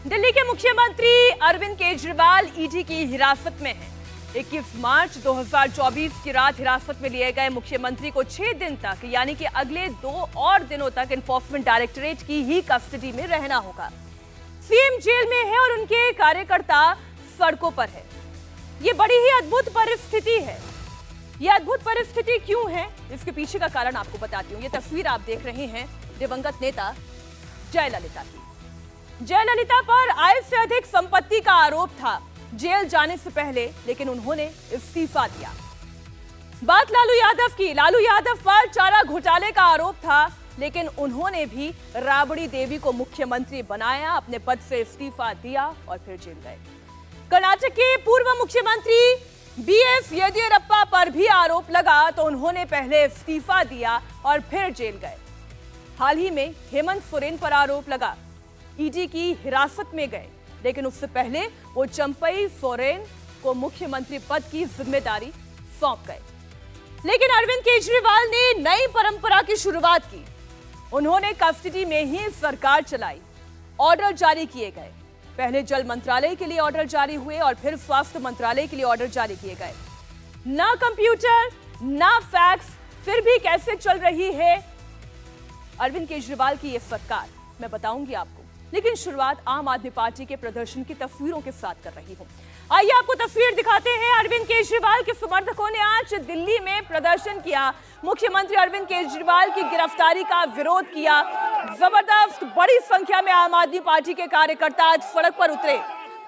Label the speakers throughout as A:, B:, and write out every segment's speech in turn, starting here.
A: दिल्ली के मुख्यमंत्री अरविंद केजरीवाल ईडी की हिरासत में हैं। 21 मार्च 2024 की रात हिरासत में लिए गए मुख्यमंत्री को 6 दिन तक यानी कि अगले 2 और दिनों तक एनफोर्समेंट डायरेक्टरेट की ही कस्टडी में रहना होगा। सीएम जेल में है और उनके कार्यकर्ता सड़कों पर है। ये बड़ी ही अद्भुत परिस्थिति है। ये अद्भुत परिस्थिति क्यों है, इसके पीछे का कारण आपको बताती हूँ। ये तस्वीर आप देख रहे हैं दिवंगत नेता जयललिता की। जयललिता पर आय से अधिक संपत्ति का आरोप था जेल जाने से पहले, लेकिन उन्होंने इस्तीफा दिया। बात लालू यादव की। लालू यादव पर चारा घोटाले का आरोप था, लेकिन उन्होंने भी राबड़ी देवी को मुख्यमंत्री बनाया, अपने पद से इस्तीफा दिया और फिर जेल गए। कर्नाटक के पूर्व मुख्यमंत्री बीएस येदियुरप्पा पर भी आरोप लगा तो उन्होंने पहले इस्तीफा दिया और फिर जेल गए। हाल ही में हेमंत सोरेन पर आरोप लगा, ईडी की हिरासत में गए, लेकिन उससे पहले वो चंपई सोरेन को मुख्यमंत्री पद की जिम्मेदारी सौंप गए। लेकिन अरविंद केजरीवाल ने नई परंपरा की शुरुआत की। उन्होंने कस्टडी में ही सरकार चलाई। ऑर्डर जारी किए गए। पहले जल मंत्रालय के लिए ऑर्डर जारी हुए और फिर स्वास्थ्य मंत्रालय के लिए ऑर्डर जारी किए गए। ना कंप्यूटर ना फैक्स, फिर भी कैसे चल रही है अरविंद केजरीवाल की ये सरकार, मैं बताऊंगी आपको। लेकिन शुरुआत आम आदमी पार्टी के प्रदर्शन की तस्वीरों के साथ कर रही हूं। आइए आपको तस्वीर दिखाते हैं। अरविंद केजरीवाल के समर्थकों ने आज दिल्ली में प्रदर्शन किया। मुख्यमंत्री अरविंद केजरीवाल की गिरफ्तारी का विरोध किया। जबरदस्त बड़ी संख्या में आम आदमी पार्टी के कार्यकर्ता आज सड़क पर उतरे।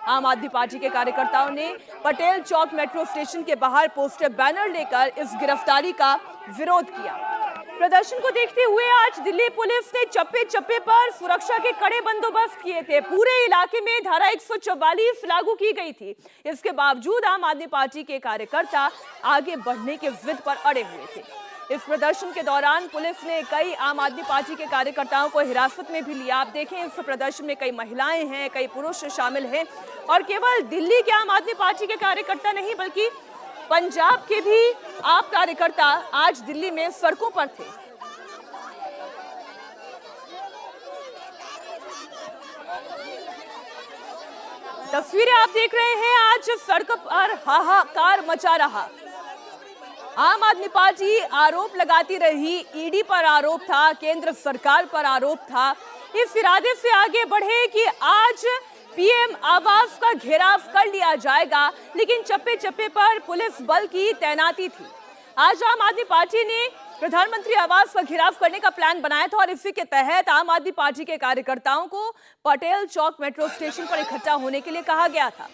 A: आम आदमी पार्टी के कार्यकर्ताओं ने पटेल चौक मेट्रो स्टेशन के बाहर पोस्टर बैनर लेकर इस गिरफ्तारी का विरोध किया। प्रदर्शन को देखते हुए आज दिल्ली पुलिस ने चप्पे चप्पे पर सुरक्षा के कड़े बंदोबस्त किए थे। पूरे इलाके में धारा 144 लागू की गई थी। इसके बावजूद आम आदमी पार्टी के कार्यकर्ता आगे बढ़ने के जिद पर अड़े हुए थे। इस प्रदर्शन के दौरान पुलिस ने कई आम आदमी पार्टी के कार्यकर्ताओं को हिरासत में भी लिया। आप देखें, इस प्रदर्शन में कई महिलाएं हैं, कई पुरुष शामिल हैं और केवल दिल्ली के आम आदमी पार्टी के कार्यकर्ता नहीं बल्कि पंजाब के भी आप कार्यकर्ता आज दिल्ली में सड़कों पर थे। तस्वीरें आप देख रहे हैं। आज सड़क पर हाहाकार मचा रहा। आम आदमी पार्टी आरोप लगाती रही, ईडी पर आरोप था, केंद्र सरकार पर आरोप था। इस इरादे से आगे बढ़े कि आज पीएम आवास का घेराव कर लिया जाएगा, लेकिन चप्पे चप्पे पर पुलिस बल की तैनाती थी। आज आम आदमी पार्टी ने प्रधानमंत्री आवास का घेराव करने का प्लान बनाया था और इसी के तहत आम आदमी पार्टी के कार्यकर्ताओं को पटेल चौक मेट्रो स्टेशन पर इकट्ठा होने के लिए कहा गया था।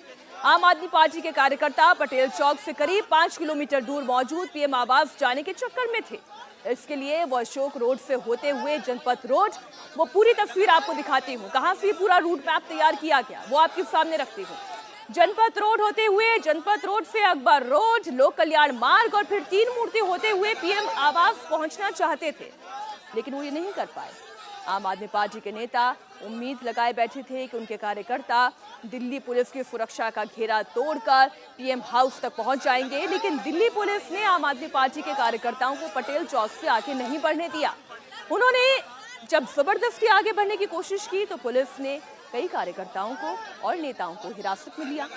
A: आम आदमी पार्टी के कार्यकर्ता पटेल चौक से करीब 5 किलोमीटर दूर मौजूद पीएम आवास जाने के चक्कर में थे। इसके लिए वो अशोक रोड से होते हुए जनपथ रोड, वो पूरी तस्वीर आपको दिखाती हूँ, कहां से पूरा रूट मैप तैयार किया गया वो आपके सामने रखती हूँ। जनपथ रोड होते हुए, जनपथ रोड से अकबर रोड, लोक कल्याण मार्ग और फिर 3 मूर्ति होते हुए पीएम आवास पहुंचना चाहते थे, लेकिन वो ये नहीं कर पाए। आम आदमी पार्टी के नेता उम्मीद लगाए बैठे थे कि उनके कार्यकर्ता दिल्ली पुलिस की सुरक्षा का घेरा तोड़कर पीएम हाउस तक पहुंच जाएंगे, लेकिन दिल्ली पुलिस ने आम आदमी पार्टी के कार्यकर्ताओं को पटेल चौक से आगे नहीं बढ़ने दिया। उन्होंने जब जबरदस्ती आगे बढ़ने की कोशिश की तो पुलिस ने कई कार्यकर्ताओं को और नेताओं को हिरासत में लिया।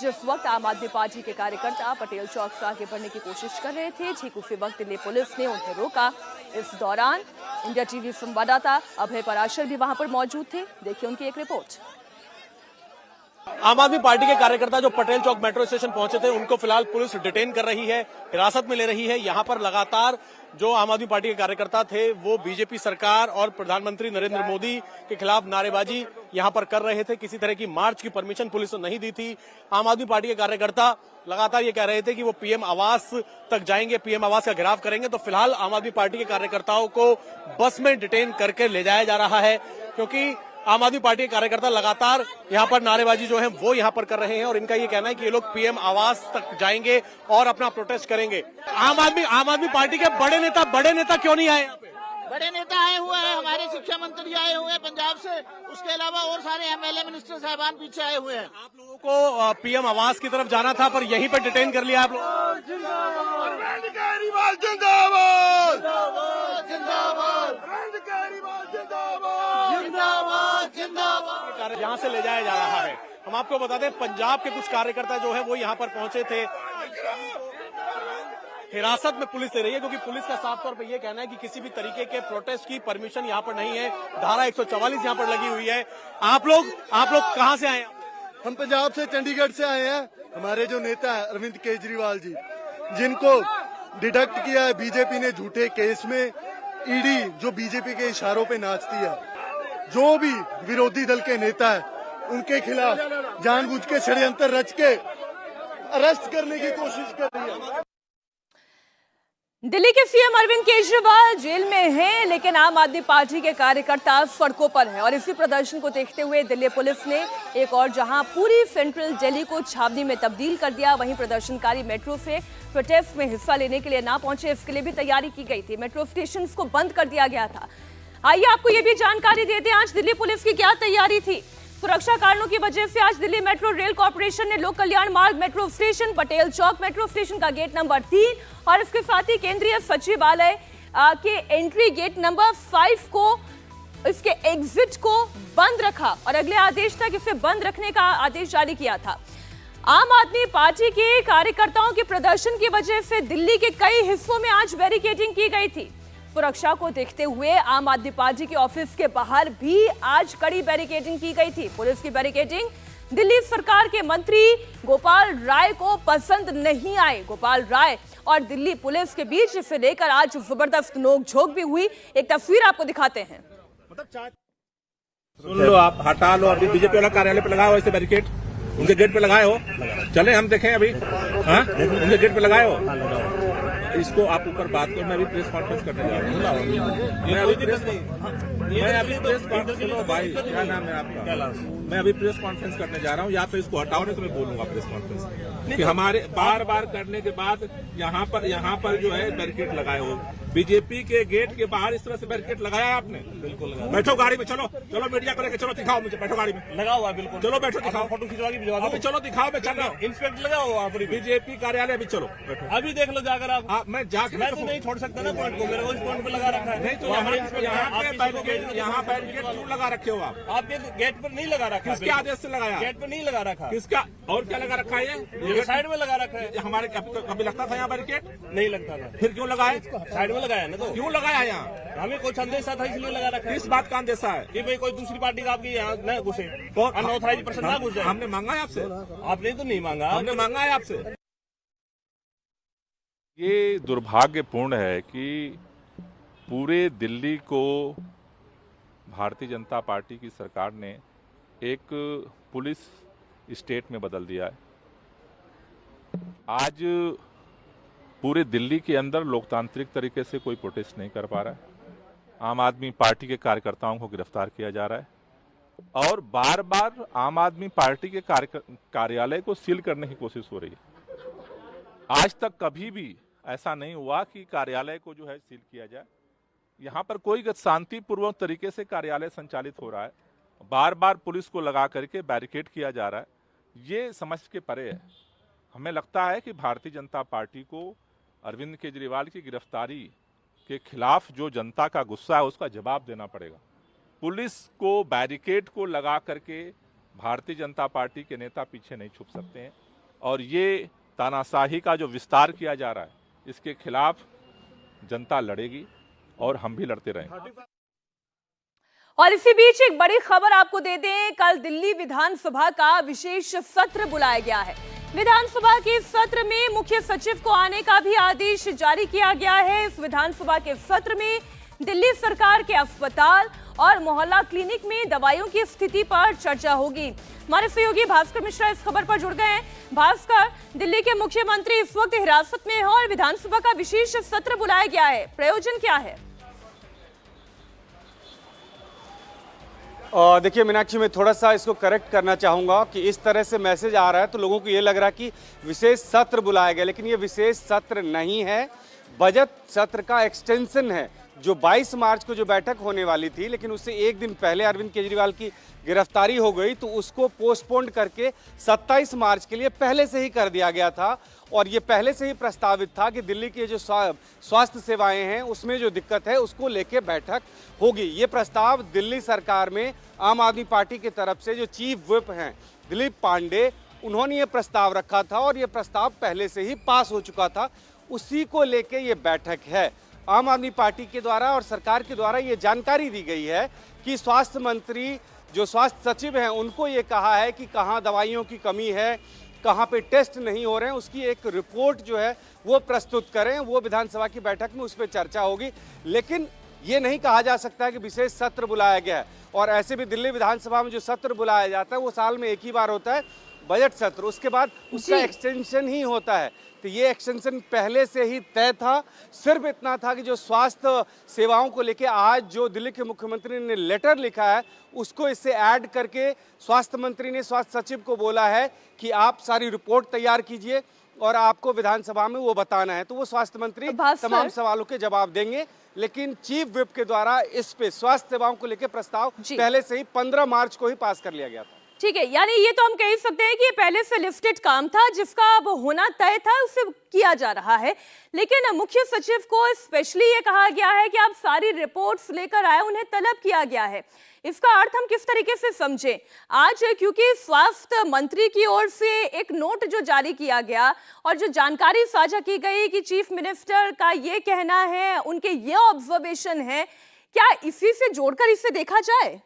A: जिस वक्त आम आदमी पार्टी के कार्यकर्ता पटेल चौक से आगे बढ़ने की कोशिश कर रहे थे, ठीक उसी वक्त दिल्ली पुलिस ने उन्हें रोका। इस दौरान इंडिया टीवी संवाददाता अभय पराशर भी वहां पर मौजूद थे। देखिए उनकी एक रिपोर्ट।
B: आम आदमी पार्टी के कार्यकर्ता जो पटेल चौक मेट्रो स्टेशन पहुंचे थे, उनको फिलहाल पुलिस डिटेन कर रही है, हिरासत में ले रही है। यहां पर लगातार जो आम आदमी पार्टी के कार्यकर्ता थे वो बीजेपी सरकार और प्रधानमंत्री नरेंद्र मोदी के खिलाफ नारेबाजी यहां पर कर रहे थे। किसी तरह की मार्च की परमिशन पुलिस ने नहीं दी थी। आम आदमी पार्टी के कार्यकर्ता लगातार ये कह रहे थे कि वो पीएम आवास तक जाएंगे, पीएम आवास का घेराव करेंगे। तो फिलहाल आम आदमी पार्टी के कार्यकर्ताओं को बस में डिटेन करके ले जाया जा रहा है, क्योंकि आम आदमी पार्टी के कार्यकर्ता लगातार यहाँ पर नारेबाजी जो है वो यहाँ पर कर रहे हैं और इनका ये कहना है कि ये लोग पीएम आवास तक जाएंगे और अपना प्रोटेस्ट करेंगे। आम आदमी पार्टी के बड़े नेता क्यों नहीं आए?
C: बड़े नेता आए हुए हैं, हमारे शिक्षा मंत्री आए हुए हैं पंजाब से, उसके अलावा और सारे एमएलए मिनिस्टर साहबान पीछे आए हुए हैं।
B: आप लोगों को पीएम आवास की तरफ जाना था पर यहीं पर डिटेन कर लिया आप लोग।
C: जिंदाबाद जिंदाबाद जिंदाबाद जिंदाबाद जिंदाबाद।
B: यहाँ से ले जाया जा रहा है। हम आपको बता दें, पंजाब के कुछ कार्यकर्ता जो है वो यहाँ पर पहुंचे थे। हिरासत में पुलिस ले रही है क्योंकि पुलिस का साफ तौर पे ये कहना है कि किसी भी तरीके के प्रोटेस्ट की परमिशन यहाँ पर नहीं है। धारा 144 यहाँ पर लगी हुई है। आप लोग कहाँ से आए हैं?
D: हम पंजाब से, चंडीगढ़ से आए हैं। हमारे जो नेता है अरविंद केजरीवाल जी, जिनको डिडक्ट किया है बीजेपी ने झूठे केस में, ईडी जो बीजेपी के इशारों पे नाचती है, जो भी विरोधी दल के नेता है उनके खिलाफ जानबूझ के षड्यंत्र रच के अरेस्ट करने की कोशिश कर रही है।
A: दिल्ली के सीएम अरविंद केजरीवाल जेल में हैं, लेकिन आम आदमी पार्टी के कार्यकर्ता सड़कों पर हैं और इसी प्रदर्शन को देखते हुए दिल्ली पुलिस ने एक और जहां पूरी सेंट्रल दिल्ली को छावनी में तब्दील कर दिया, वहीं प्रदर्शनकारी मेट्रो से प्रोटेस्ट में हिस्सा लेने के लिए ना पहुंचे, इसके लिए भी तैयारी की गई थी। मेट्रो स्टेशन को बंद कर दिया गया था। आइए आपको ये भी जानकारी देते हैं आज दिल्ली पुलिस की क्या तैयारी थी। सुरक्षा कारणों की वजह से आज दिल्ली मेट्रो रेल कॉर्पोरेशन ने लोक कल्याण मार्ग मेट्रो स्टेशन, पटेल चौक मेट्रो स्टेशन का गेट नंबर 3 और इसके साथ ही केंद्रीय सचिवालय के एंट्री गेट नंबर 5 को, इसके एग्जिट को बंद रखा और अगले आदेश तक इसे बंद रखने का आदेश जारी किया था। आम आदमी पार्टी के कार्यकर्ताओं के प्रदर्शन की वजह से दिल्ली के कई हिस्सों में आज बैरिकेडिंग की गई थी। सुरक्षा को देखते हुए आम आदमी पार्टी के ऑफिस के बाहर भी आज कड़ी बैरिकेडिंग की गई थी। पुलिस की बैरिकेडिंग दिल्ली सरकार के मंत्री गोपाल राय को पसंद नहीं आई। गोपाल राय और दिल्ली पुलिस के बीच इसे लेकर आज जबरदस्त नोकझोंक भी हुई। एक तस्वीर आपको दिखाते हैं।
E: सुन लो, आप हटा लो। अभी बीजेपी वाला कार्यालय पे लगाओ ऐसे बैरिकेड, उनके गेट पे लगाए हो। चले हम देखें अभी। हाँ, उनके गेट पे लगाए हो। इसको आप ऊपर बात करो। मैं अभी प्रेस कॉन्फ्रेंस करने जा रहा हूँ। मैं अभी प्रेस कॉन्फ्रेंस, सुनो भाई, क्या नाम है आपका? मैं अभी प्रेस कॉन्फ्रेंस करने जा रहा हूँ। या तो इसको हटाओ नहीं तो मैं बोलूंगा प्रेस कॉन्फ्रेंस कि हमारे बार बार करने के बाद यहाँ पर जो है बैरिकेड लगाए हो। बीजेपी के गेट के बाहर इस तरह से बैरिकेड लगाया आपने? बिल्कुल। बैठो गाड़ी में, चलो चलो मीडिया को लेकर चलो, दिखाओ मुझे। बैठो गाड़ी में, लगा हुआ बिल्कुल। चलो बैठो, दिखाओ, फोटो खिंचवागी भिजवा दो। चलो दिखाओ, मैं चल रहा हूँ। इंस्पेक्टर लगा हुआ बीजेपी कार्यालय। अभी चलो बैठो, अभी देख लो जाकर आप। मैं जाकर मैं तो नहीं छोड़ सकता ना पॉइंट को, मेरे को इस पॉइंट पे लगा रखा है। नहीं तो यहाँ बैरिकेड क्यों लगा रखे हो आप? आपके गेट पर नहीं लगा रखा। किसके आदेश से लगाया? गेट पर नहीं लगा रखा। किसका? और क्या लगा रखा है? ये साइड में लगा रखा है। हमारे कभी लगता था यहाँ बैरिकेड? नहीं लगता था। फिर क्यों लगाया? साइड में लगाया ना। तो क्यों लगाया यहाँ? हमें कोई अंदेशा था इसलिए लगा रखा है। किस बात का अंदेशा है? कि भाई कोई दूसरी पार्टी का आपकी यहाँ न घुसे, अनऑथराइज्ड पर्सन ना घुस जाए। हमने मांगा है आपसे? आपने तो नहीं मांगा। हमने मांगा है आपसे।
F: ये दुर्भाग्यपूर्ण है कि पूरे दिल्ली को भारतीय जनता पार्टी की सरकार ने एक पुलिस स्टेट में बदल दिया है। आज पूरे दिल्ली के अंदर लोकतांत्रिक तरीके से कोई प्रोटेस्ट नहीं कर पा रहा है। आम आदमी पार्टी के कार्यकर्ताओं को गिरफ्तार किया जा रहा है और बार बार आम आदमी पार्टी के कार्यालय को सील करने की कोशिश हो रही है। आज तक कभी भी ऐसा नहीं हुआ कि कार्यालय को जो है सील किया जाए। यहाँ पर कोई शांतिपूर्वक तरीके से कार्यालय संचालित हो रहा है, बार बार पुलिस को लगा करके बैरिकेड किया जा रहा है। ये समझ के परे है। हमें लगता है कि भारतीय जनता पार्टी को अरविंद केजरीवाल की गिरफ्तारी के खिलाफ जो जनता का गुस्सा है उसका जवाब देना पड़ेगा। पुलिस को बैरिकेड को लगा करके भारतीय जनता पार्टी के नेता पीछे नहीं छुप सकते हैं और ये तानाशाही का जो विस्तार किया जा रहा है इसके खिलाफ जनता लड़ेगी और हम भी लड़ते रहेंगे।
A: और इसी बीच एक बड़ी खबर आपको दे दें, कल दिल्ली विधानसभा का विशेष सत्र बुलाया गया है। विधानसभा के सत्र में मुख्य सचिव को आने का भी आदेश जारी किया गया है। इस विधानसभा के सत्र में दिल्ली सरकार के अस्पताल और मोहल्ला क्लिनिक में दवाइयों की स्थिति पर चर्चा होगी। हमारे सहयोगी भास्कर मिश्रा इस खबर पर जुड़ गए हैं। भास्कर, दिल्ली के मुख्यमंत्री इस वक्त हिरासत में है और विधानसभा का विशेष सत्र बुलाया गया है, प्रयोजन क्या है?
G: देखिए मीनाक्षी, मैं थोड़ा सा इसको करेक्ट करना चाहूँगा कि इस तरह से मैसेज आ रहा है तो लोगों को ये लग रहा है कि विशेष सत्र बुलाया गया, लेकिन ये विशेष सत्र नहीं है, बजट सत्र का एक्सटेंशन है। जो 22 मार्च को जो बैठक होने वाली थी, लेकिन उससे एक दिन पहले अरविंद केजरीवाल की गिरफ्तारी हो गई, तो उसको पोस्टपोन करके 27 मार्च के लिए पहले से ही कर दिया गया था। और ये पहले से ही प्रस्तावित था कि दिल्ली की जो स्वास्थ्य सेवाएं हैं उसमें जो दिक्कत है उसको लेके बैठक होगी। ये प्रस्ताव दिल्ली सरकार में आम आदमी पार्टी की तरफ से जो चीफ व्हिप हैं दिलीप पांडे, उन्होंने ये प्रस्ताव रखा था और ये प्रस्ताव पहले से ही पास हो चुका था। उसी को लेके ये बैठक है। आम आदमी पार्टी के द्वारा और सरकार के द्वारा ये जानकारी दी गई है कि स्वास्थ्य मंत्री जो स्वास्थ्य सचिव हैं उनको ये कहा है कि कहाँ दवाइयों की कमी है, कहाँ पे टेस्ट नहीं हो रहे हैं, उसकी एक रिपोर्ट जो है वो प्रस्तुत करें। वो विधानसभा की बैठक में उस पर चर्चा होगी। लेकिन ये नहीं कहा जा सकता है कि विशेष सत्र बुलाया गया है। और ऐसे भी दिल्ली विधानसभा में जो सत्र बुलाया जाता है वो साल में एक ही बार होता है, बजट सत्र। उसके बाद उसका एक्सटेंशन ही होता है। तो ये एक्सटेंशन पहले से ही तय था। सिर्फ इतना था कि जो स्वास्थ्य सेवाओं को लेके आज जो दिल्ली के मुख्यमंत्री ने लेटर लिखा है उसको इससे ऐड करके स्वास्थ्य मंत्री ने स्वास्थ्य सचिव को बोला है कि आप सारी रिपोर्ट तैयार कीजिए और आपको विधानसभा में वो बताना है। तो वो स्वास्थ्य मंत्री तमाम सवालों के जवाब देंगे। लेकिन चीफ व्हिप के द्वारा इस पे स्वास्थ्य सेवाओं को लेकर प्रस्ताव पहले से ही 15 मार्च को ही पास कर लिया गया था।
A: ठीक है, यानी ये तो हम कह सकते हैं कि पहले से लिस्टेड काम था जिसका अब होना तय था, उसे किया जा रहा है। लेकिन मुख्य सचिव को स्पेशली ये कहा गया है कि आप सारी रिपोर्ट्स लेकर आए, उन्हें तलब किया गया है। इसका अर्थ हम किस तरीके से समझें आज, क्योंकि स्वास्थ्य मंत्री की ओर से एक नोट जो जारी किया गया और जो जानकारी साझा की गई कि चीफ मिनिस्टर का ये कहना है, उनके ये ऑब्जर्वेशन है, क्या इसी से जोड़कर इसे देखा जाए?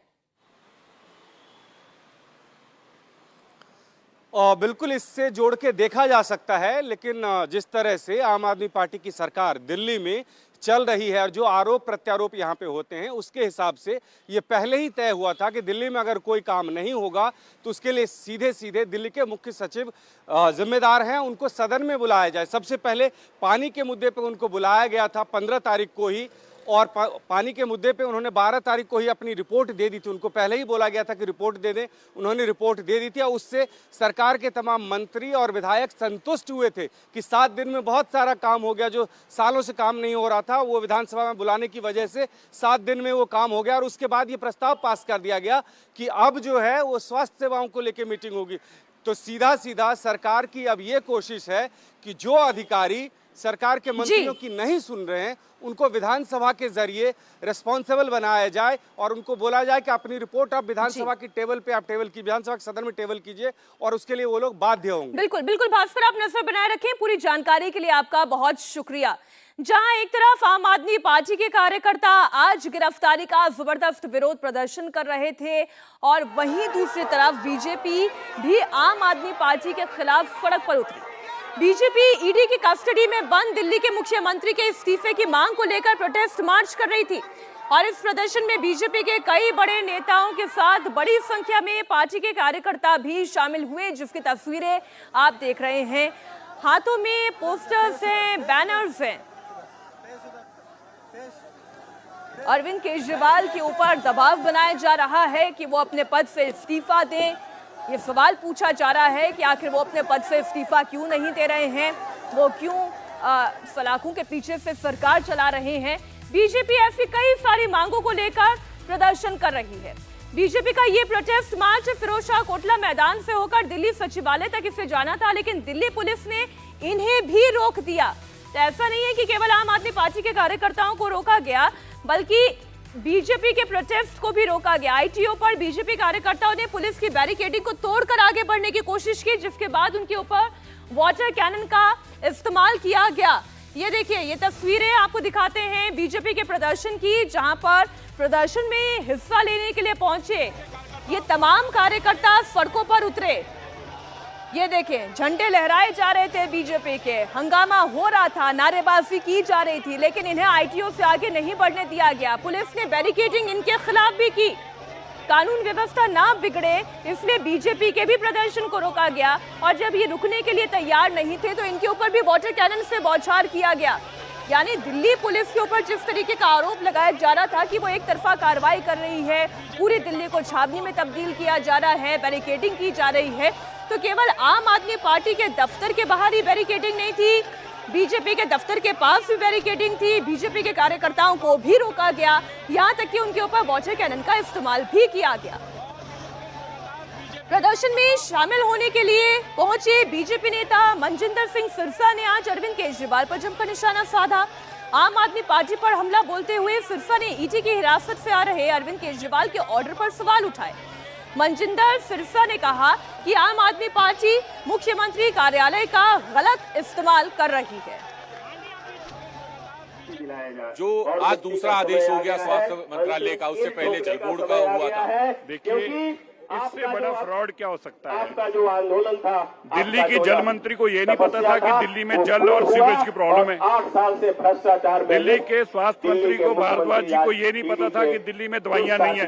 G: बिल्कुल इससे जोड़ के देखा जा सकता है। लेकिन जिस तरह से आम आदमी पार्टी की सरकार दिल्ली में चल रही है और जो आरोप प्रत्यारोप यहाँ पे होते हैं उसके हिसाब से ये पहले ही तय हुआ था कि दिल्ली में अगर कोई काम नहीं होगा तो उसके लिए सीधे सीधे दिल्ली के मुख्य सचिव जिम्मेदार हैं, उनको सदन में बुलाया जाए। सबसे पहले पानी के मुद्दे पर उनको बुलाया गया था 15 तारीख को ही, और पानी के मुद्दे पे उन्होंने 12 तारीख को ही अपनी रिपोर्ट दे दी थी। उनको पहले ही बोला गया था कि रिपोर्ट दे दें, उन्होंने रिपोर्ट दे दी थी और उससे सरकार के तमाम मंत्री और विधायक संतुष्ट हुए थे कि 7 दिन में बहुत सारा काम हो गया। जो सालों से काम नहीं हो रहा था वो विधानसभा में बुलाने की वजह से 7 दिन में वो काम हो गया। और उसके बाद ये प्रस्ताव पास कर दिया गया कि अब जो है वो स्वास्थ्य सेवाओं को लेकर मीटिंग होगी। तो सीधा सीधा सरकार की अब ये कोशिश है कि जो अधिकारी सरकार के मंत्रियों की नहीं सुन रहे हैं उनको विधानसभा के जरिए रिस्पॉन्सिबल बनाया जाए और उनको बोला जाए कि अपनी रिपोर्ट आप विधानसभा की टेबल पे आप टेबल की विधानसभा के सदन में टेबल कीजिए और उसके लिए वो लोग बाध्य होंगे।
A: बिल्कुल बिल्कुल भास्कर, आप नजर बनाए रखें। पूरी जानकारी के लिए आपका बहुत शुक्रिया। जहां एक तरफ आम आदमी पार्टी के कार्यकर्ता आज गिरफ्तारी का जबरदस्त विरोध प्रदर्शन कर रहे थे और वहीं दूसरी तरफ बीजेपी भी आम आदमी पार्टी के खिलाफ सड़क पर उतरी। बीजेपी ईडी की कस्टडी में बंद दिल्ली के मुख्यमंत्री के इस्तीफे की मांग को लेकर प्रोटेस्ट मार्च कर रही थी और इस प्रदर्शन में बीजेपी के कई बड़े नेताओं के साथ बड़ी संख्या में पार्टी के कार्यकर्ता भी शामिल हुए, जिसकी तस्वीरें आप देख रहे हैं। हाथों में पोस्टर्स हैं, बैनर्स हैं। अरविंद केजरीवाल के ऊपर दबाव बनाया जा रहा है कि वो अपने पद से इस्तीफा दें। ये सवाल पूछा जा रहा है कि आखिर वो अपने पद से इस्तीफा क्यों नहीं दे रहे हैं, वो क्यों सलाखों के पीछे से सरकार चला रहे हैं। बीजेपी ऐसी कई सारी मांगों को लेकर प्रदर्शन कर रही है। बीजेपी का ये प्रोटेस्ट मार्च फिरोजशाह कोटला मैदान से होकर दिल्ली सचिवालय तक इसे जाना था, लेकिन दिल्ली पुलिस ने इन्हें भी रोक दिया। तो ऐसा नहीं है कि केवल आम आदमी पार्टी के कार्यकर्ताओं को रोका गया, बल्कि बीजेपी के प्रोटेस्ट को भी रोका गया। आईटीओ पर बीजेपी कार्यकर्ताओं ने पुलिस की बैरिकेडिंग को तोड़कर आगे बढ़ने की कोशिश की, जिसके बाद उनके ऊपर वाटर कैनन का इस्तेमाल किया गया। ये देखिए, ये तस्वीरें आपको दिखाते हैं बीजेपी के प्रदर्शन की, जहां पर प्रदर्शन में हिस्सा लेने के लिए पहुंचे ये तमाम कार्यकर्ता सड़कों पर उतरे। ये देखें, झंडे लहराए जा रहे थे बीजेपी के, हंगामा हो रहा था, नारेबाजी की जा रही थी, लेकिन इन्हें आईटीओ से आगे नहीं बढ़ने दिया गया। पुलिस ने बैरिकेडिंग इनके खिलाफ भी की। कानून व्यवस्था ना बिगड़े इसलिए बीजेपी के भी प्रदर्शन को रोका गया और जब ये रुकने के लिए तैयार नहीं थे तो इनके ऊपर भी वाटर कैनन से बौछार किया गया। यानी दिल्ली पुलिस के ऊपर जिस तरीके का आरोप लगाया जा रहा था कि वो एक तरफा कार्रवाई कर रही है, पूरी दिल्ली को छावनी में तब्दील किया जा रहा है, बैरिकेडिंग की जा रही है, तो केवल आम आदमी पार्टी के दफ्तर के बाहर ही बैरिकेडिंग नहीं थी, बीजेपी के दफ्तर के पास भी बैरिकेडिंग थी, बीजेपी के कार्यकर्ताओं को भी रोका गया, यहां तक कि उनके ऊपर वाटर कैनन का इस्तेमाल भी किया गया। प्रदर्शन में शामिल होने के लिए पहुंचे बीजेपी नेता मनजिंदर सिंह सिरसा ने आज अरविंद केजरीवाल पर जमकर निशाना साधा। आम आदमी पार्टी पर हमला बोलते हुए सिरसा ने ईडी की हिरासत से आ रहे अरविंद केजरीवाल के ऑर्डर पर सवाल उठाए। मनजिंदर सिरसा ने कहा कि आम आदमी पार्टी मुख्यमंत्री कार्यालय का गलत इस्तेमाल कर रही है।
E: जो आज दूसरा आदेश हो गया स्वास्थ्य मंत्रालय का, उससे पहले जल बोर्ड का हुआ था।
H: देखिए, इससे बड़ा फ्रॉड क्या हो सकता है?
I: आपका जो आंदोलन था,
H: दिल्ली की जल मंत्री को ये नहीं पता था कि दिल्ली में जल और सीवेज की प्रॉब्लम है।
I: 8 साल से भ्रष्टाचार।
H: दिल्ली के स्वास्थ्य मंत्री को भारद्वाज जी को ये नहीं पता था कि दिल्ली में दवाइयां नहीं है।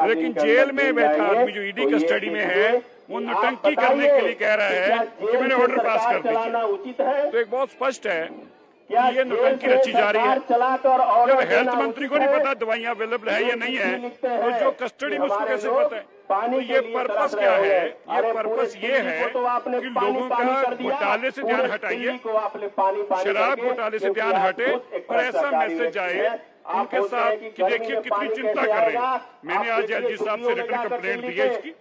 H: लेकिन जेल में बैठा आदमी जो ईडी कस्टडी में है, वो नौटंकी करने के लिए कह रहा है कि मैंने ऑर्डर पास कर दिया। तो एक बहुत स्पष्ट है कि ये नौटंकी रची जा रही है। जब हेल्थ मंत्री को नहीं पता दवाइयां अवेलेबल है या नहीं है, तो जो कस्टडी में उसको कैसे पता है? तो ये पर्पस क्या है? ये पर्पस ये है कि लोगों का घोटाले से ध्यान हटाइए, शराब घोटाले से ध्यान हटे और ऐसा मैसेज आए उनके साथ कि देखिए कितनी चिंता कर रहे हैं। मैंने आज एलजी साहब से रिटर्न कंप्लेंट दी है इसकी,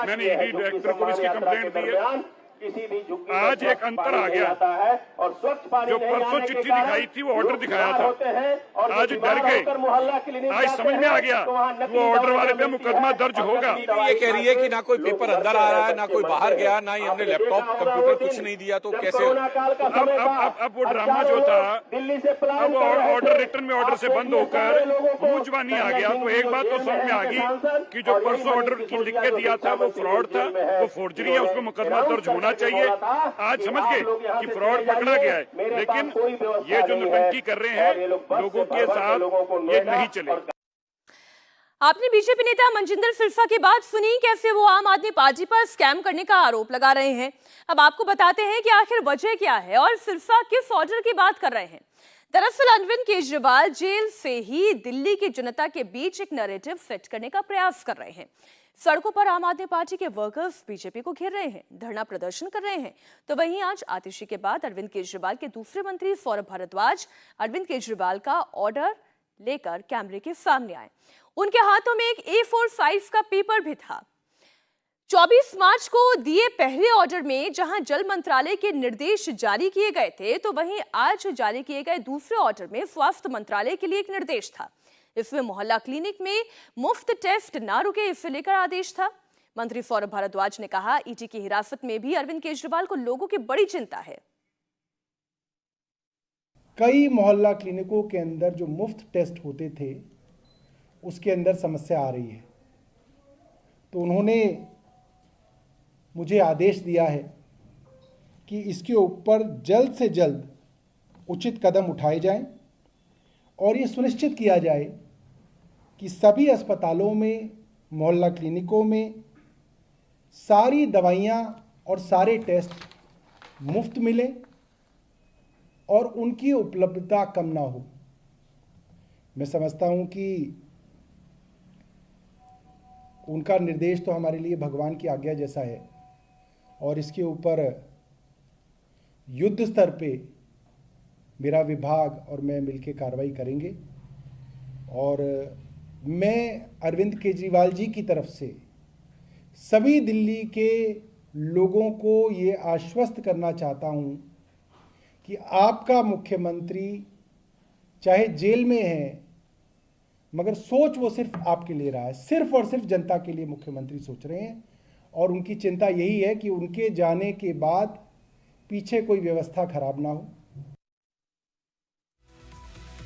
H: मैंने ईडी डायरेक्टर को इसकी कंप्लेंट दी है। आज एक अंतर आ गया, जो परसों चिट्ठी दिखाई थी वो ऑर्डर दिखाया था, आज डर गए। आज समझ में आ गया वो ऑर्डर वाले पे मुकदमा दर्ज होगा।
E: ये कह रही है कि ना कोई पेपर अंदर आ रहा है, ना कोई बाहर गया, ना ही हमने लैपटॉप कंप्यूटर कुछ नहीं दिया, तो कैसे?
H: अब वो ड्रामा जो था, अब ऑर्डर रिटर्न में ऑर्डर से बंद होकर मुंह जुबानी आ गया। तो एक बात तो समझ में आ गई कि जो परसों ऑर्डर की लिख के दिया था वो फ्रॉड था, वो फोर्जरी है, उसको मुकदमा दर्ज होना चाहिए। आज समझ गए कि फ्रॉड पकड़ा गया है, लेकिन ये जो नौटंकी कर रहे हैं लोगों के साथ, ये नहीं चलेगा।
A: आपने बीजेपी नेता मनजिंदर सिरसा की बात सुनी, कैसे वो आम आदमी पार्टी पर स्कैम करने का आरोप लगा रहे हैं। अब आपको बताते हैं कि आखिर वजह क्या है और सिरसा किस ऑर्डर की बात कर रहे हैं। दरअसल अरविंद केजरीवाल जेल से ही दिल्ली की जनता के बीच एक नैरेटिव सेट करने का प्रयास कर रहे हैं। सड़कों पर आम आदमी पार्टी के वर्कर्स बीजेपी को घेर रहे हैं, धरना प्रदर्शन कर रहे हैं। तो वहीं आज आतिशी के बाद अरविंद केजरीवाल के दूसरे मंत्री सौरभ भारद्वाज अरविंद केजरीवाल का ऑर्डर लेकर कैमरे के सामने आए। उनके हाथों में एक A4 साइज का पेपर भी था। 24 मार्च को दिए पहले ऑर्डर में जहां जल मंत्रालय के निर्देश जारी किए गए थे, तो वहीं आज जारी किए गए दूसरे ऑर्डर में स्वास्थ्य मंत्रालय के लिए एक निर्देश था। इसमें मोहल्ला क्लिनिक में मुफ्त टेस्ट ना रुके, इसे लेकर आदेश था। मंत्री सौरभ भारद्वाज ने कहा, ईडी की हिरासत में भी अरविंद केजरीवाल को लोगों की बड़ी चिंता है।
J: कई मोहल्ला क्लिनिकों के अंदर जो मुफ्त टेस्ट होते थे उसके अंदर समस्या आ रही है, तो उन्होंने मुझे आदेश दिया है कि इसके ऊपर जल्द से जल्द उचित कदम उठाए जाएं और ये सुनिश्चित किया जाए कि सभी अस्पतालों में, मोहल्ला क्लिनिकों में सारी दवाइयाँ और सारे टेस्ट मुफ्त मिले और उनकी उपलब्धता कम ना हो। मैं समझता हूँ कि उनका निर्देश तो हमारे लिए भगवान की आज्ञा जैसा है और इसके ऊपर युद्ध स्तर पे मेरा विभाग और मैं मिलकर कार्रवाई करेंगे। और मैं अरविंद केजरीवाल जी की तरफ से सभी दिल्ली के लोगों को ये आश्वस्त करना चाहता हूँ कि आपका मुख्यमंत्री चाहे जेल में है, मगर सोच वो सिर्फ आपके लिए रहा है, सिर्फ और सिर्फ जनता के लिए मुख्यमंत्री सोच रहे हैं। और उनकी चिंता यही है कि उनके जाने के बाद पीछे कोई व्यवस्था खराब ना हो।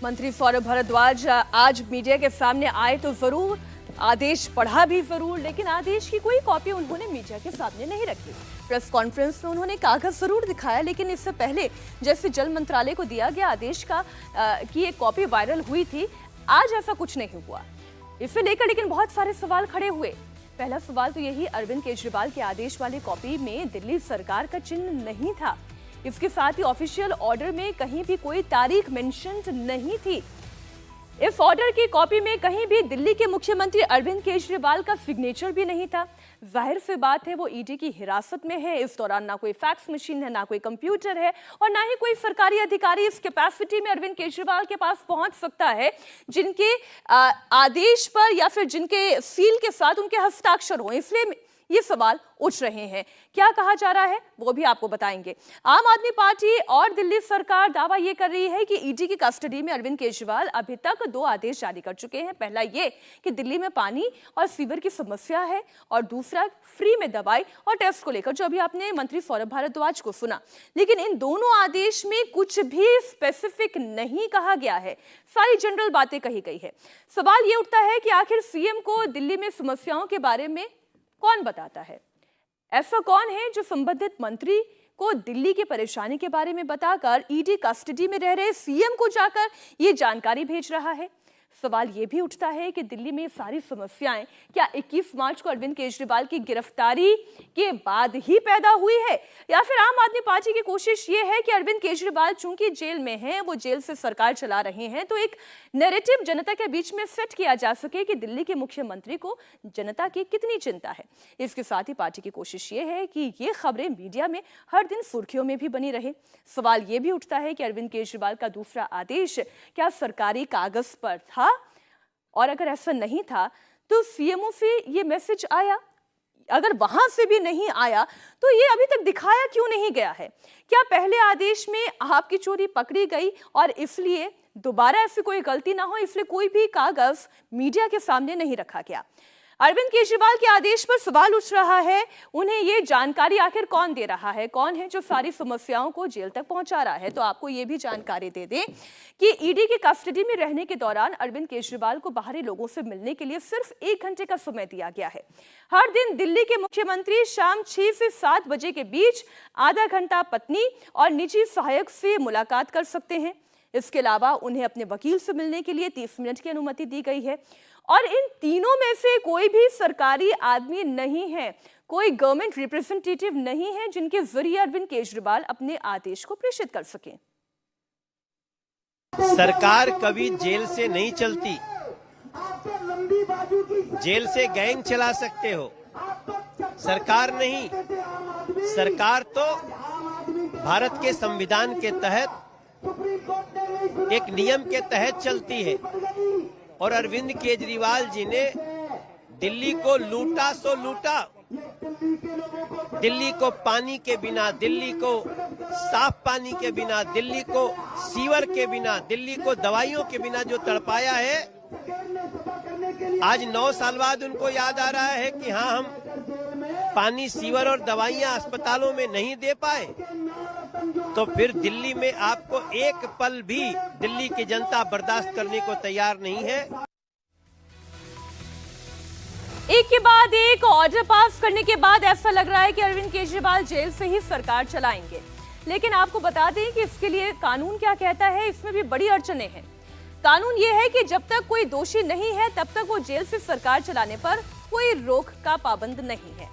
A: मंत्री सौरभ भारद्वाज आज मीडिया के सामने आए तो जरूर, आदेश पढ़ा भी जरूर, लेकिन आदेश की कोई कॉपी उन्होंने मीडिया के सामने नहीं रखी। प्रेस कॉन्फ्रेंस में उन्होंने कागज जरूर दिखाया, लेकिन इससे पहले जैसे जल मंत्रालय को दिया गया आदेश का की एक कॉपी वायरल हुई थी, आज ऐसा कुछ नहीं हुआ। इसे लेकर लेकिन बहुत सारे सवाल खड़े हुए। पहला सवाल तो यही, अरविंद केजरीवाल के आदेश वाली कॉपी में दिल्ली सरकार का चिन्ह नहीं था। इसके साथ ही ऑफिशियल ऑर्डर में कहीं भी कोई तारीख मेंशन नहीं थी। इस ऑर्डर की कॉपी में कहीं भी दिल्ली के मुख्यमंत्री अरविंद केजरीवाल का सिग्नेचर भी नहीं था। जाहिर सी बात है वो ईडी की हिरासत में है। इस दौरान ना कोई फैक्स मशीन है, ना कोई कंप्यूटर है और ना ही कोई सरकारी अधिकारी इस कैपेसिटी में अरविंद केजरीवाल के पास पहुंच सकता है जिनके आदेश पर या फिर जिनके सील के साथ उनके हस्ताक्षर हो। इसलिए ये सवाल उठ रहे हैं। क्या कहा जा रहा है वो भी आपको बताएंगे। आम आदमी पार्टी और दिल्ली सरकार दावा ये कर रही है कि ईडी की कस्टडी में अरविंद केजरीवाल अभी तक 2 आदेश जारी कर चुके हैं। पहला ये कि दिल्ली में पानी और सीवर की समस्या है और दूसरा फ्री में दवाई और टेस्ट को लेकर, जो अभी आपने मंत्री सौरभ भारद्वाज को सुना। लेकिन इन दोनों आदेश में कुछ भी स्पेसिफिक नहीं कहा गया है, सारी जनरल बातें कही गई है। सवाल ये उठता है कि आखिर सीएम को दिल्ली में समस्याओं के बारे में कौन बताता है? ऐसा कौन है जो संबंधित मंत्री को दिल्ली की परेशानी के बारे में बताकर ईडी कस्टडी में रह रहे सीएम को जाकर ये जानकारी भेज रहा है? सवाल ये भी उठता है कि दिल्ली में सारी समस्याएं क्या 21 मार्च को अरविंद केजरीवाल की गिरफ्तारी के बाद ही पैदा हुई है, या फिर आम आदमी पार्टी की कोशिश ये है कि अरविंद केजरीवाल चूंकि जेल में हैं, वो जेल से सरकार चला रहे हैं, तो एक नैरेटिव जनता के बीच में सेट किया जा सके कि दिल्ली के मुख्यमंत्री को जनता की कितनी चिंता है। इसके साथ ही पार्टी की कोशिश ये है कि ये खबरें मीडिया में हर दिन सुर्खियों में भी बनी रहे। सवाल ये भी उठता है कि अरविंद केजरीवाल का दूसरा आदेश क्या सरकारी कागज पर था, और अगर ऐसा नहीं था तो सीएमओ से ये मैसेज आया? अगर वहां से भी नहीं आया तो ये अभी तक दिखाया क्यों नहीं गया है? क्या पहले आदेश में आपकी चोरी पकड़ी गई और इसलिए दोबारा ऐसी कोई गलती ना हो इसलिए कोई भी कागज मीडिया के सामने नहीं रखा गया? अरविंद केजरीवाल के आदेश पर सवाल उठ रहा है, उन्हें ये जानकारी आखिर कौन दे रहा है? कौन है जो सारी समस्याओं को जेल तक पहुंचा रहा है? तो आपको ये भी जानकारी दे दें कि ईडी की कस्टडी में रहने के दौरान अरविंद केजरीवाल को बाहरी लोगों से मिलने के लिए सिर्फ 1 घंटे का समय दिया गया है। हर दिन दिल्ली के मुख्यमंत्री शाम 6 से 7 बजे के बीच आधा घंटा पत्नी और निजी सहायक से मुलाकात कर सकते हैं। इसके अलावा उन्हें अपने वकील से मिलने के लिए 30 मिनट की अनुमति दी गई है। और इन तीनों में से कोई भी सरकारी आदमी नहीं है, कोई गवर्नमेंट रिप्रेजेंटेटिव नहीं है जिनके जरिए अरविंद केजरीवाल अपने आदेश को प्रेषित कर सकें।
K: सरकार कभी जेल से नहीं चलती। जेल से गैंग चला सकते हो, सरकार नहीं। सरकार तो भारत के संविधान के तहत एक नियम के तहत चलती है और अरविंद केजरीवाल जी ने दिल्ली को लूटा सो लूटा। दिल्ली को पानी के बिना, दिल्ली को साफ पानी के बिना, दिल्ली को सीवर के बिना, दिल्ली को दवाइयों के बिना जो तड़पाया है, आज 9 साल बाद उनको याद आ रहा है कि हाँ, हम पानी, सीवर और दवाइयां अस्पतालों में नहीं दे पाए। तो फिर दिल्ली में आपको एक पल भी दिल्ली की जनता बर्दाश्त करने को तैयार नहीं है।
A: एक के बाद एक ऑर्डर पास करने के बाद ऐसा लग रहा है कि अरविंद केजरीवाल जेल से ही सरकार चलाएंगे। लेकिन आपको बता दें कि इसके लिए कानून क्या कहता है, इसमें भी बड़ी अड़चनें हैं। कानून ये है कि जब तक कोई दोषी नहीं है तब तक वो जेल से सरकार चलाने पर कोई रोक का पाबंद नहीं है।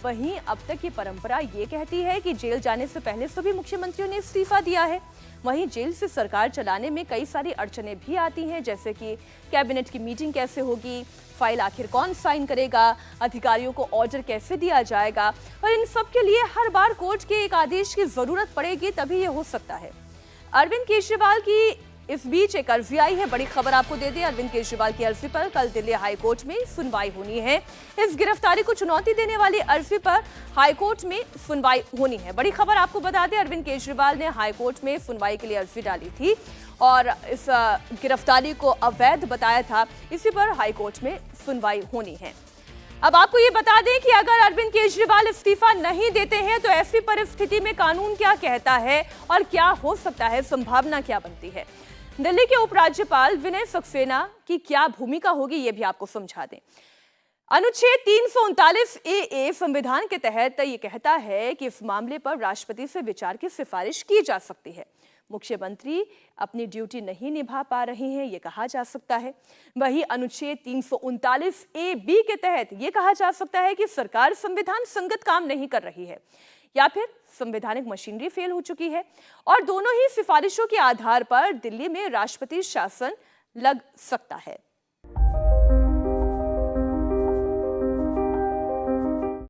A: वहीं अब तक की परंपरा ये कहती है कि जेल जाने से पहले सभी मुख्यमंत्रियों ने इस्तीफा दिया है। वहीं जेल से सरकार चलाने में कई सारी अड़चनें भी आती हैं, जैसे कि कैबिनेट की मीटिंग कैसे होगी, फाइल आखिर कौन साइन करेगा, अधिकारियों को ऑर्डर कैसे दिया जाएगा, और इन सब के लिए हर बार कोर्ट के एक आदेश की जरूरत पड़ेगी तभी ये हो सकता है। अरविंद केजरीवाल की इस बीच एक अर्जी आई है, बड़ी खबर आपको दे दें। अरविंद केजरीवाल की अर्जी पर कल दिल्ली हाईकोर्ट में सुनवाई होनी है। इस गिरफ्तारी को चुनौती देने वाली अर्जी पर हाईकोर्ट में सुनवाई होनी है। बड़ी खबर आपको बता दें, अरविंद केजरीवाल ने हाईकोर्ट में सुनवाई के लिए अर्जी डाली थी और इस गिरफ्तारी को अवैध बताया था। इसी पर हाईकोर्ट में सुनवाई होनी है। अब आपको ये बता दें कि अगर अरविंद केजरीवाल इस्तीफा नहीं देते हैं तो ऐसी परिस्थिति में कानून क्या कहता है और क्या हो सकता है, संभावना क्या बनती है। दिल्ली के उपराज्यपाल विनय सक्सेना की क्या भूमिका होगी ये भी आपको समझा दें। अनुच्छेद 339 ए संविधान के तहत ये कहता है कि इस मामले पर राष्ट्रपति से विचार की सिफारिश की जा सकती है। मुख्यमंत्री अपनी ड्यूटी नहीं निभा पा रहे हैं ये कहा जा सकता है। वही अनुच्छेद 339 ए बी के तहत ये कहा जा सकता है कि सरकार संविधान संगत काम नहीं कर रही है या फिर संवैधानिक मशीनरी फेल हो चुकी है और दोनों ही सिफारिशों के आधार पर दिल्ली में राष्ट्रपति शासन लग सकता है।